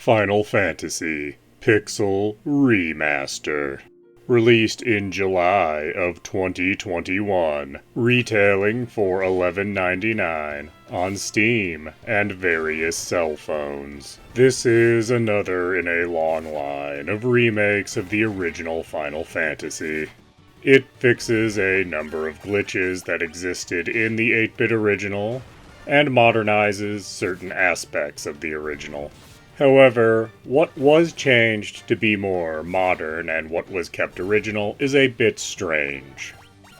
Final Fantasy Pixel Remaster. Released in July of 2021, retailing for $11.99 on Steam and various cell phones. This is another in a long line of remakes of the original Final Fantasy. It fixes a number of glitches that existed in the 8-bit original, and modernizes certain aspects of the original. However, what was changed to be more modern and what was kept original is a bit strange.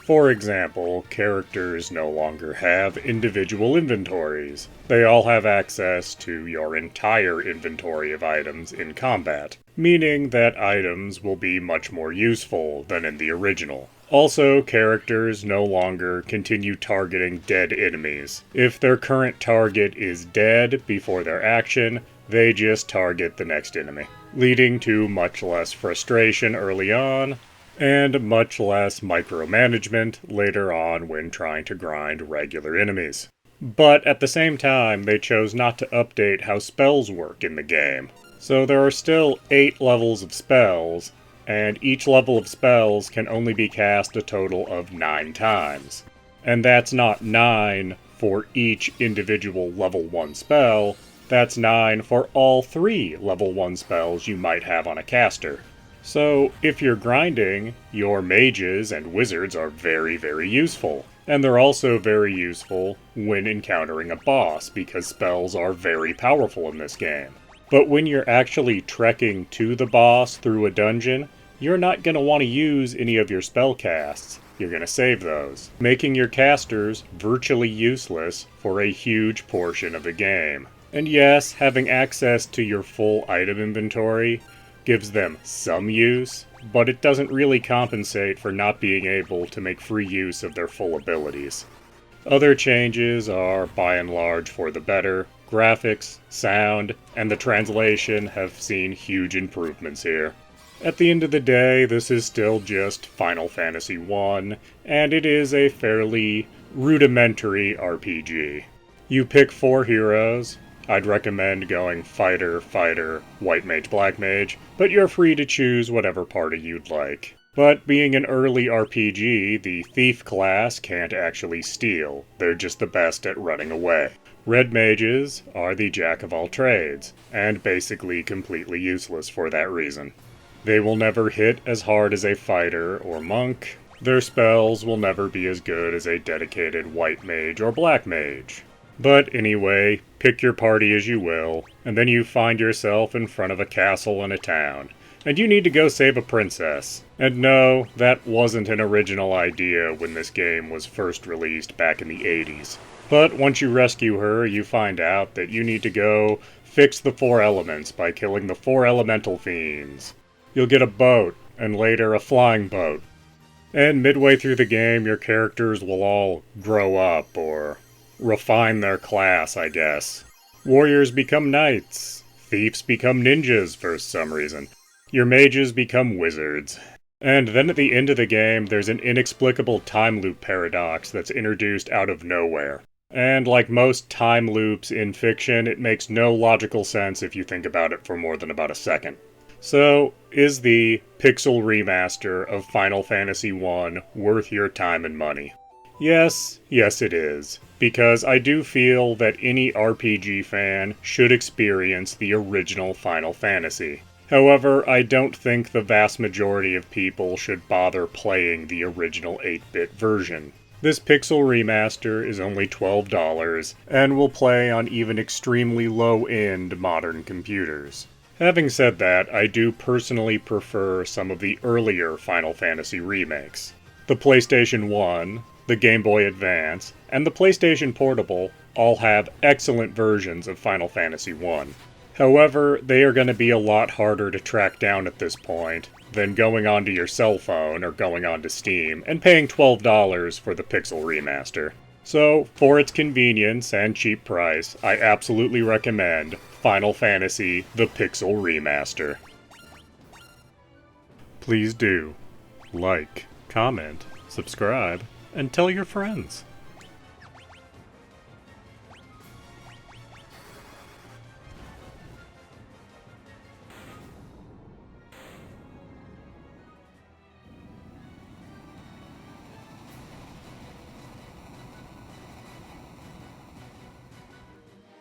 For example, characters no longer have individual inventories. They all have access to your entire inventory of items in combat, meaning that items will be much more useful than in the original. Also, characters no longer continue targeting dead enemies. If their current target is dead before their action, they just target the next enemy, leading to much less frustration early on, and much less micromanagement later on when trying to grind regular enemies. But at the same time, they chose not to update how spells work in the game. So there are still 8 levels of spells, and each level of spells can only be cast a total of 9 times. And that's not 9 for each individual level 1 spell, that's 9 for all 3 level 1 spells you might have on a caster. So, if you're grinding, your mages and wizards are very, very useful. And they're also very useful when encountering a boss, because spells are very powerful in this game. But when you're actually trekking to the boss through a dungeon, you're not going to want to use any of your spell casts. You're going to save those, making your casters virtually useless for a huge portion of the game. And yes, having access to your full item inventory gives them some use, but it doesn't really compensate for not being able to make free use of their full abilities. Other changes are by and large for the better. Graphics, sound, and the translation have seen huge improvements here. At the end of the day, this is still just Final Fantasy I, and it is a fairly rudimentary RPG. You pick 4 heroes. I'd recommend going Fighter, Fighter, White Mage, Black Mage, but you're free to choose whatever party you'd like. But being an early RPG, the Thief class can't actually steal. They're just the best at running away. Red Mages are the jack of all trades, and basically completely useless for that reason. They will never hit as hard as a Fighter or Monk. Their spells will never be as good as a dedicated White Mage or Black Mage. But anyway, pick your party as you will, and then you find yourself in front of a castle in a town, and you need to go save a princess. And no, that wasn't an original idea when this game was first released back in the 80s. But once you rescue her, you find out that you need to go fix the 4 elements by killing the 4 elemental fiends. You'll get a boat, and later a flying boat. And midway through the game, your characters will all grow up, or refine their class, I guess. Warriors become knights. Thieves become ninjas for some reason. Your mages become wizards. And then at the end of the game, there's an inexplicable time loop paradox that's introduced out of nowhere. And like most time loops in fiction, it makes no logical sense if you think about it for more than about a second. So, is the Pixel Remaster of Final Fantasy I worth your time and money? Yes it is, because I do feel that any RPG fan should experience the original Final Fantasy. However, I don't think the vast majority of people should bother playing the original 8-bit version. This Pixel Remaster is only $12, and will play on even extremely low-end modern computers. Having said that, I do personally prefer some of the earlier Final Fantasy remakes. The PlayStation 1, the Game Boy Advance, and the PlayStation Portable all have excellent versions of Final Fantasy I. However, they are going to be a lot harder to track down at this point than going onto your cell phone or going onto Steam and paying $12 for the Pixel Remaster. So, for its convenience and cheap price, I absolutely recommend Final Fantasy the Pixel Remaster. Please do like, comment, subscribe, and tell your friends.